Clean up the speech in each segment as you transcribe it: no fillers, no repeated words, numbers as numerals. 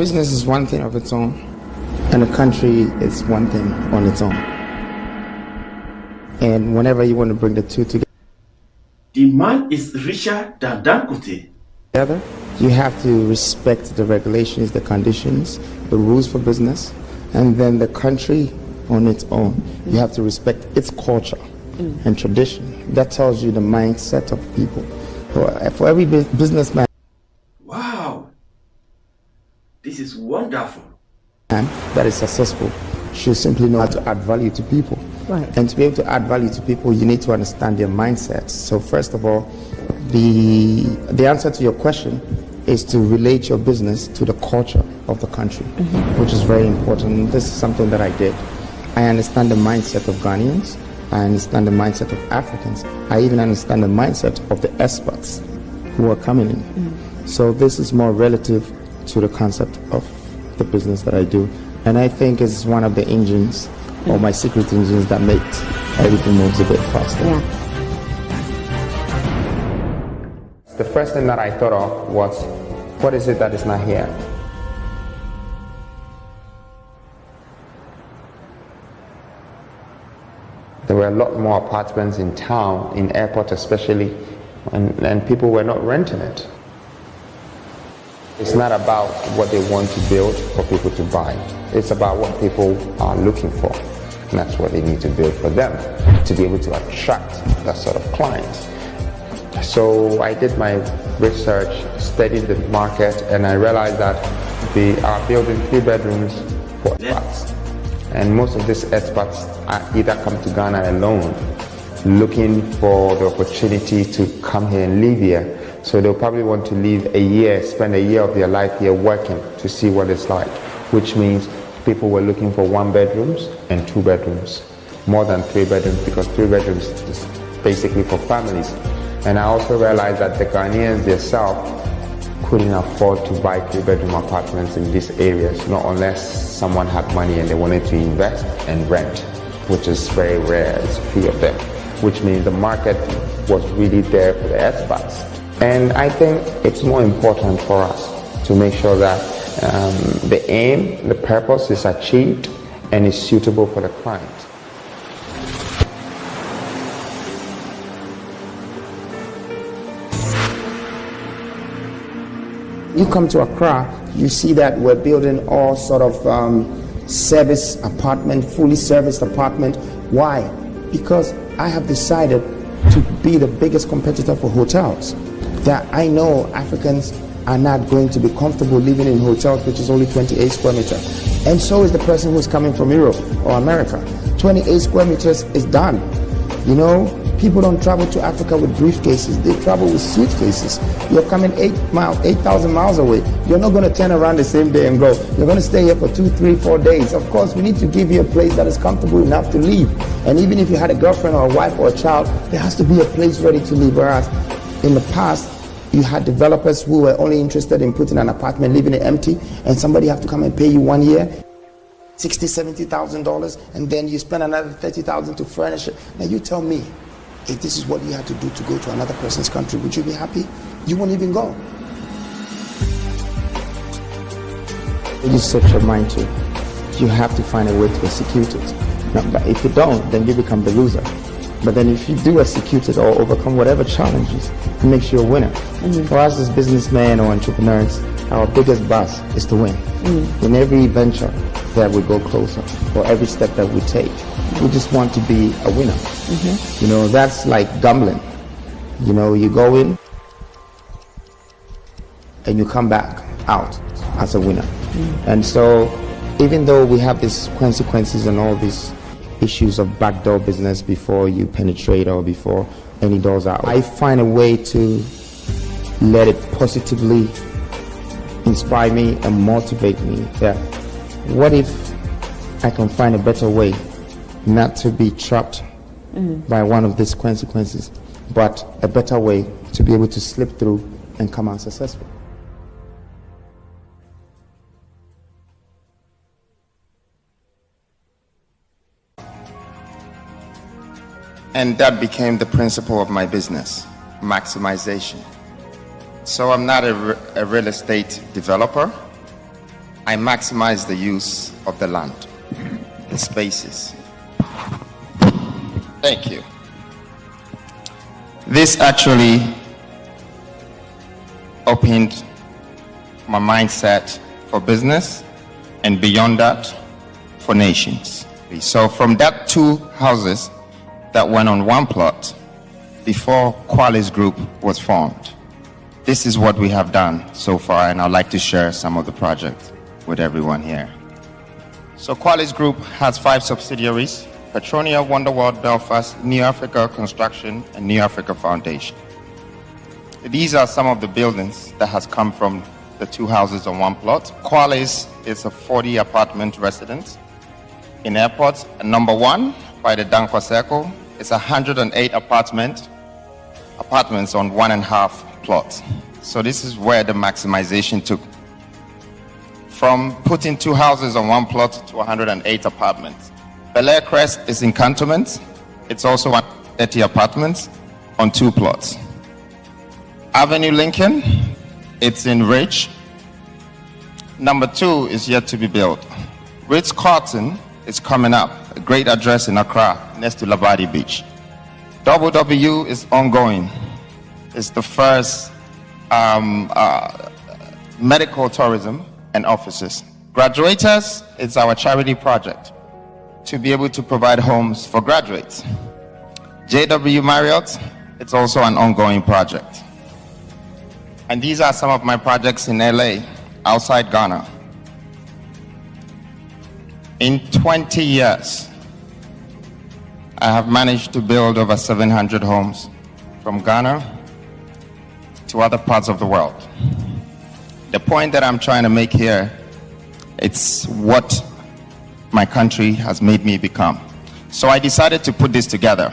business is one thing of its own, and a country is one thing on its own. And whenever you want to bring the two the man is richer than Dangote. together, you have to respect the regulations, the conditions, the rules for business, and then the country on its own. You have to respect its culture and tradition. That tells you the mindset of people. For every businessman This is wonderful. That is successful should simply know how to add value to people. Right. And to be able to add value to people, you need to understand their mindsets. So first of all, the answer to your question is to relate your business to the culture of the country, which is very important. This is something that I did. I understand the mindset of Ghanaians. I understand the mindset of Africans. I even understand the mindset of the experts who are coming in. So this is more relative to the concept of the business that I do. And I think it's one of the engines, or my secret engines, that makes everything moves a bit faster. Yeah. The first thing that I thought of was, what is it that is not here? There were a lot more apartments in town, in airport especially, and people were not renting it. It's not about what they want to build for people to buy. It's about what people are looking for. And that's what they need to build for them to be able to attract that sort of clients. So I did my research, studied the market, and I realized that they are building 3 bedrooms for expats. And most of these expats are either come to Ghana alone, looking for the opportunity to come here and live here. So they'll probably want to live a year, spend a year of their life here working to see what it's like, which means people were looking for 1 bedrooms and 2 bedrooms, more than 3 bedrooms, because 3 bedrooms is basically for families. And I also realized that the Ghanaians themselves couldn't afford to buy 3-bedroom apartments in these areas, not unless someone had money and they wanted to invest and rent, which is very rare. It's few of them, which means the market was really there for the expats. And I think it's more important for us to make sure that the aim, the purpose is achieved and is suitable for the client. You come to Accra, you see that we're building all sort of service apartment, fully serviced apartment. Why? Because I have decided to be the biggest competitor for hotels. That I know Africans are not going to be comfortable living in hotels which is only 28 square meters. And so is the person who's coming from Europe or America. 28 square meters is done. You know, people don't travel to Africa with briefcases. They travel with suitcases. You're coming 8,000 miles away. You're not going to turn around the same day and go. You're going to stay here for 2, 3, 4 days. Of course, we need to give you a place that is comfortable enough to live. And even if you had a girlfriend or a wife or a child, there has to be a place ready to live. Whereas in the past, you had developers who were only interested in putting an apartment, leaving it empty, and somebody have to come and pay you 1 year, $60,000, $70,000, and then you spend another $30,000 to furnish it. Now you tell me, if this is what you had to do to go to another person's country, would you be happy? You won't even go. You set your mind to it. You have to find a way to execute it. Now, but if you don't, then you become the loser. But then if you do execute it or overcome whatever challenges, it makes you a winner. For us as businessmen or entrepreneurs, our biggest boss is to win. In every venture that we go closer, or every step that we take, we just want to be a winner. You know, that's like gambling. You know, you go in and you come back out as a winner. And so even though we have these consequences and all these issues of backdoor business before you penetrate or before any doors are open, I find a way to let it positively inspire me and motivate me that what if I can find a better way not to be trapped by one of these consequences, but a better way to be able to slip through and come out successful. And that became the principle of my business, maximization. So I'm not a real estate developer. I maximize the use of the land, the spaces. Thank you. This actually opened my mindset for business, and beyond that, for nations. So from that 2 houses that went on 1 plot before Qualis Group was formed, this is what we have done so far, and I'd like to share some of the projects with everyone here. So Qualis Group has 5 subsidiaries: Petronia, Wonderworld, Belfast, New Africa Construction, and New Africa Foundation. These are some of the buildings that has come from the 2 houses on 1 plot. Qualis is a 40 apartment residence in airport. And number 1 by the Danko Circle is 108 apartments on 1.5 plots. So this is where the maximization took. From putting 2 houses on 1 plot to 108 apartments. Bel Air Crest is in Cantonment. It's also 130 apartments on 2 plots. Avenue Lincoln, it's in Ridge. Number 2 is yet to be built. Ritz-Carlton is coming up, a great address in Accra, next to Labadi Beach. WW is ongoing. It's the first medical tourism and offices. Graduators, it's our charity project to be able to provide homes for graduates. JW Marriott, it's also an ongoing project. And these are some of my projects in LA, outside Ghana. In 20 years, I have managed to build over 700 homes from Ghana to other parts of the world. The point that I'm trying to make here, it's what my country has made me become. So I decided to put this together.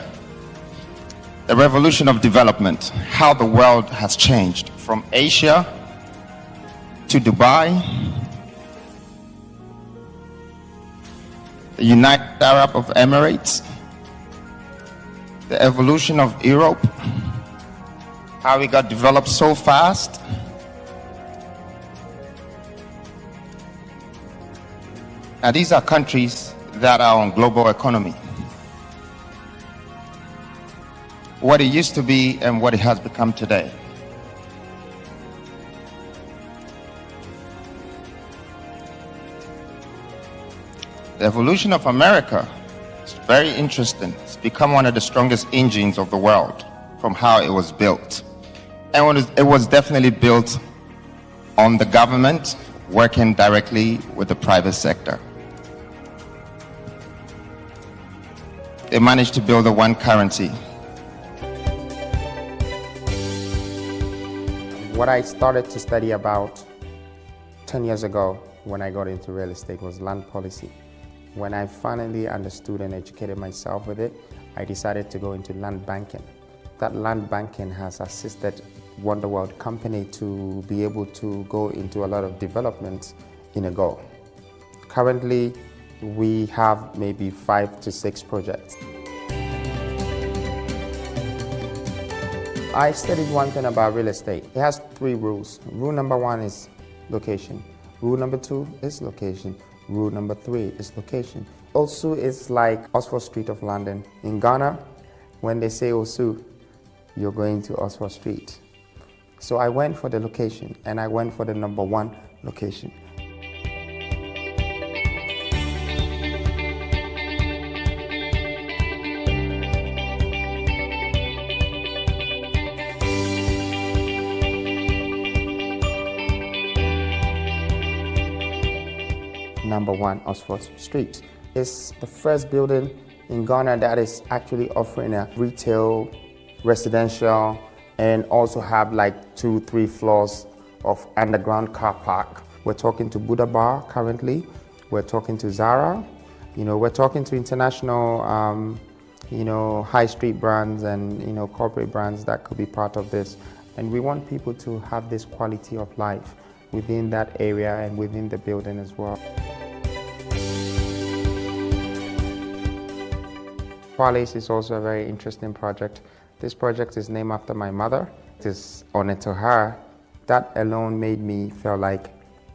The revolution of development, how the world has changed from Asia to Dubai, the United Arab Emirates, the evolution of Europe, how we got developed so fast. Now these are countries that are on global economy. What it used to be and what it has become today. The evolution of America is very interesting. It's become one of the strongest engines of the world from how it was built. And it was definitely built on the government working directly with the private sector. They managed to build a 1 currency. What I started to study about 10 years ago when I got into real estate was land policy. When I finally understood and educated myself with it, I decided to go into land banking. That land banking has assisted Wonderworld company to be able to go into a lot of developments in a go. Currently, we have maybe 5 to 6 projects. I studied one thing about real estate. It has 3 rules. Rule number 1 is location. Rule number 2 is location. Rule number 3 is location. Osu is like Oxford Street of London. In Ghana, when they say Osu, you're going to Oxford Street. So I went for the location, and I went for the number 1 location. Number 1 Oxford Street. It's the first building in Ghana that is actually offering a retail, residential, and also have like 2-3 floors of underground car park. We're talking to Buddha Bar currently. We're talking to Zara. We're talking to international, high street brands and, corporate brands that could be part of this. And we want people to have this quality of life within that area and within the building as well. Qualis is also a very interesting project. This project is named after my mother. It is honored to her. That alone made me feel like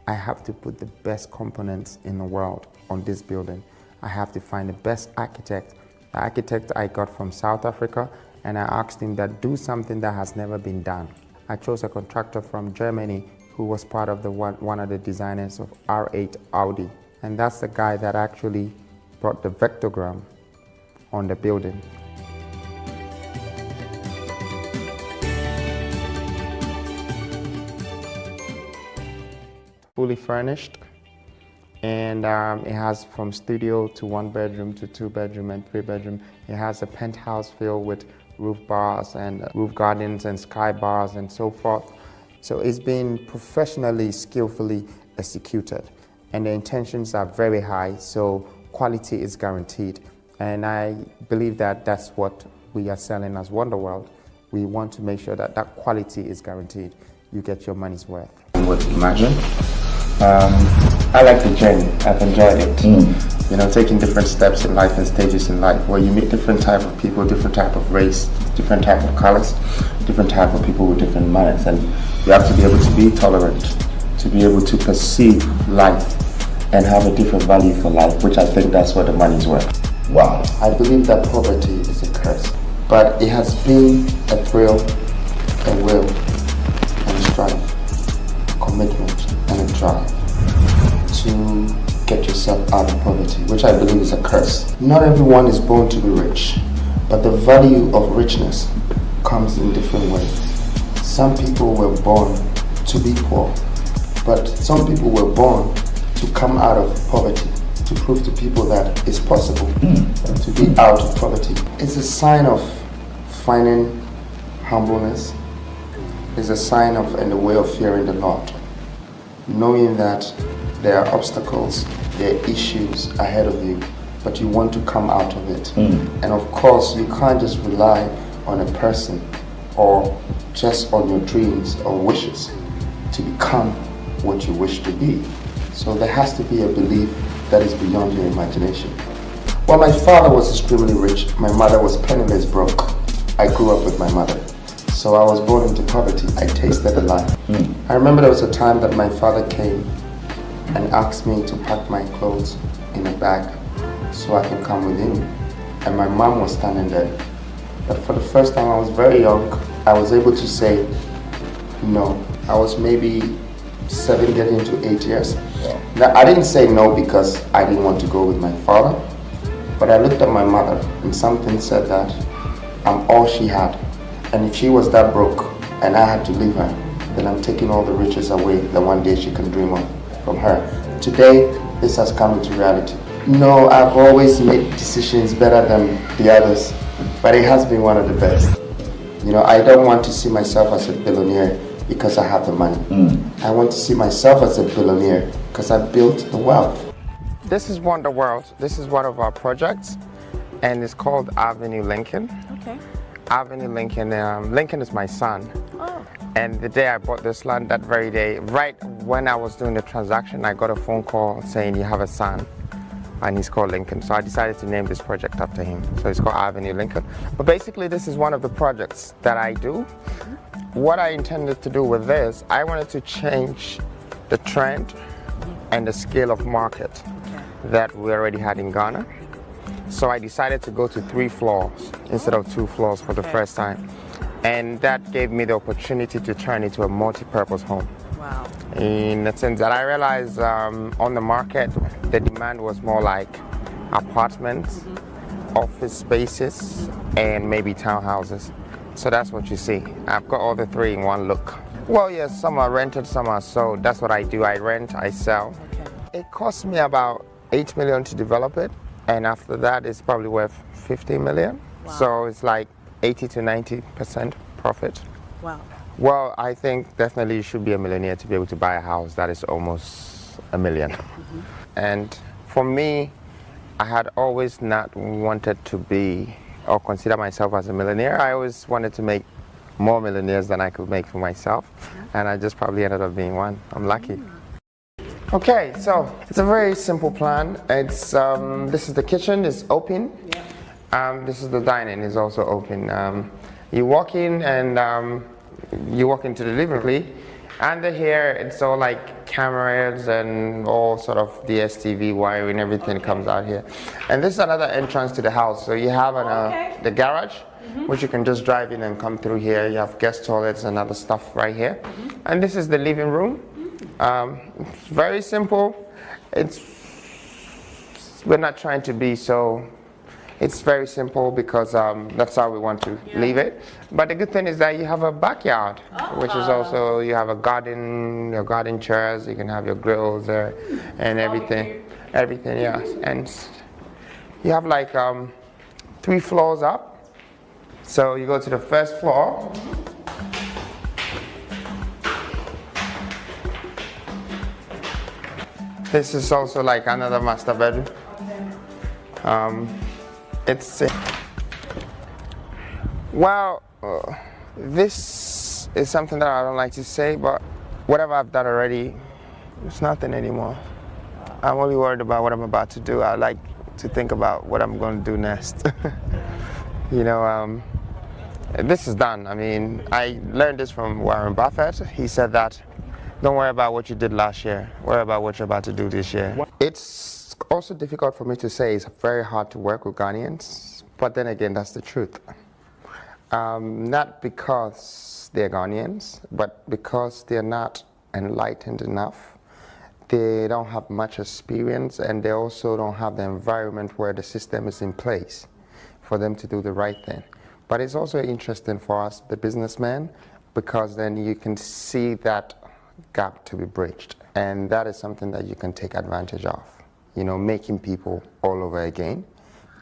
I have to put the best components in the world on this building. I have to find the best architect. The architect I got from South Africa, and I asked him that do something that has never been done. I chose a contractor from Germany who was part of one of the designers of R8 Audi. And that's the guy that actually brought the vectogram on the building. Fully furnished, and it has from studio to 1 bedroom to 2 bedroom and 3 bedroom. It has a penthouse filled with roof bars and roof gardens and sky bars and so forth. So it's been professionally, skillfully executed, and the intentions are very high, so quality is guaranteed. And I believe that that's what we are selling as Wonderworld. We want to make sure that that quality is guaranteed. You get your money's worth. What Imagine? I like the journey. I've enjoyed it. You know, taking different steps in life and stages in life where you meet different type of people, different type of race, different type of colors, different type of people with different manners. And you have to be able to be tolerant, to be able to perceive life and have a different value for life, which I think that's what the money's worth. Wow. I believe that poverty is a curse, but it has been a thrill, a will, and a strive, commitment, and a drive to get yourself out of poverty, which I believe is a curse. Not everyone is born to be rich, but the value of richness comes in different ways. Some people were born to be poor, but some people were born to come out of poverty, to prove to people that it's possible to be out of poverty. It's a sign of finding humbleness. It's a sign of and a way of fearing the Lord, knowing that there are obstacles, there are issues ahead of you, but you want to come out of it. And of course, you can't just rely on a person or just on your dreams or wishes to become what you wish to be. So there has to be a belief that is beyond your imagination. Well, my father was extremely rich. My mother was penniless broke. I grew up with my mother. So I was born into poverty. I tasted the life. I remember there was a time that my father came and asked me to pack my clothes in a bag so I can come with him. And my mom was standing there. But for the first time, I was very young. I was able to say no. I was maybe 7 getting to 8 years. Now, I didn't say no because I didn't want to go with my father, but I looked at my mother and something said that I'm all she had. And if she was that broke and I had to leave her, then I'm taking all the riches away that one day she can dream of from her. Today, this has come into reality. No, I've always made decisions better than the others, but it has been one of the best. You know, I don't want to see myself as a billionaire because I have the money. I want to see myself as a billionaire because I built the wealth. This is Wonderworld. This is one of our projects, and it's called Avenue Lincoln. Okay. Avenue Lincoln. Lincoln is my son. Oh. And the day I bought this land, that very day, right when I was doing the transaction, I got a phone call saying you have a son, and he's called Lincoln. So I decided to name this project after him. So it's called Avenue Lincoln. But basically, this is one of the projects that I do. What I intended to do with this, I wanted to change the trend and the scale of market that we already had in Ghana. So I decided to go to 3 floors instead of 2 floors for the first time. And that gave me the opportunity to turn it into a multi-purpose home. Wow. In the sense that I realized on the market, the demand was more like apartments, office spaces, and maybe townhouses. So that's what you see. I've got all the 3 in one look. Well, yes, some are rented, some are sold. That's what I do. I rent, I sell. Okay. It cost me about 8 million to develop it. And after that, it's probably worth 50 million. Wow. So it's like 80 to 90% profit. Wow. Well, I think definitely you should be a millionaire to be able to buy a house that is almost $1 million. And for me, I had always not wanted to be or consider myself as a millionaire. I always wanted to make more millionaires than I could make for myself. And I just probably ended up being one. I'm lucky. Okay, so it's a very simple plan. It's this is the kitchen, it's open. This is the dining, is also open. You walk in and you walk into the living room, and here it's all like cameras and all sort of DSTV wiring, everything comes out here. And this is another entrance to the house. So you have the garage, which you can just drive in and come through here. You have guest toilets and other stuff right here. And this is the living room. It's very simple. We're not trying to be so. It's very simple because that's how we want to leave it. But the good thing is that you have a backyard, which is also, you have a garden, your garden chairs, you can have your grills there and everything, yes. And you have like 3 floors up. So you go to the first floor. This is also like another master bedroom. This is something that I don't like to say, but whatever I've done already, it's nothing anymore. I'm only worried about what I'm about to do. I like to think about what I'm going to do next. You know, this is done. I mean, I learned this from Warren Buffett. He said that, don't worry about what you did last year. Worry about what you're about to do this year. It's also difficult for me to say. It's very hard to work with Ghanaians, but then again, that's the truth. Not because they're Ghanaians, but because they're not enlightened enough. They don't have much experience, and they also don't have the environment where the system is in place for them to do the right thing. But it's also interesting for us, the businessmen, because then you can see that gap to be bridged. And that is something that you can take advantage of. You know, making people all over again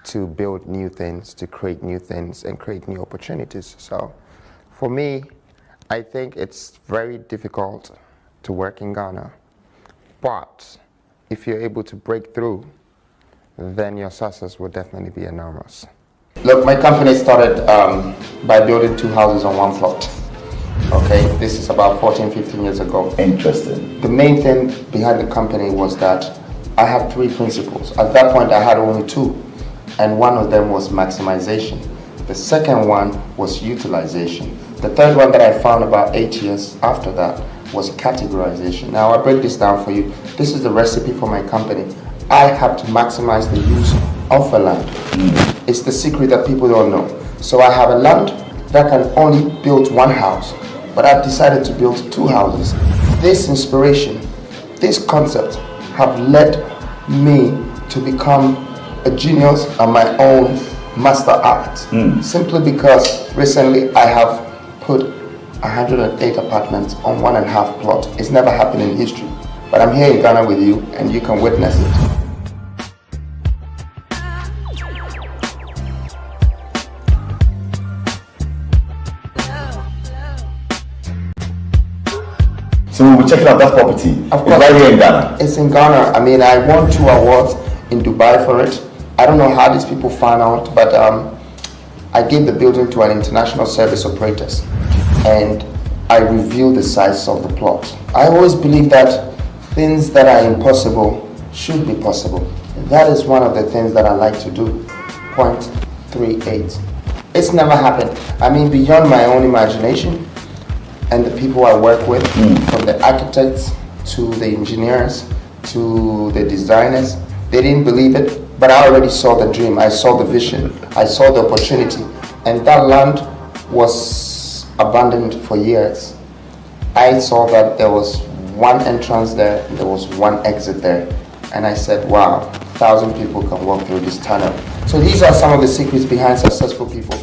to build new things, to create new things and create new opportunities. So for me, I think it's very difficult to work in Ghana. But if you're able to break through, then your success will definitely be enormous. Look, my company started by building 2 houses on 1 plot. Okay, this is about 14, 15 years ago. Interesting. The main thing behind the company was that I had 3 principles. At that point, I had only 2, and one of them was maximization. The second one was utilization. The third one that I found about 8 years after that was categorization. Now, I'll break this down for you. This is the recipe for my company. I have to maximize the use of a land. It's the secret that people don't know. So I have a land that can only build 1 house, but I've decided to build 2 houses. This inspiration, this concept have led me to become a genius on my own master art. Simply because recently I have put 108 apartments on 1.5 plot. It's never happened in history. But I'm here in Ghana with you and you can witness it. So we'll be checking out that property. Of course, it's right here in Ghana. It's in Ghana. I mean, I won 2 awards in Dubai for it. I don't know how these people found out, but I gave the building to an international service operators, and I revealed the size of the plot. I always believe that things that are impossible should be possible. That is one of the things that I like to do. 0.38. It's never happened. I mean, beyond my own imagination, and the people I work with, from the architects to the engineers to the designers, they didn't believe it, but I already saw the dream, I saw the vision, I saw the opportunity, and that land was abandoned for years. I saw that there was 1 entrance there, there was 1 exit there, and I said, wow, 1,000 people can walk through this tunnel. So these are some of the secrets behind successful people.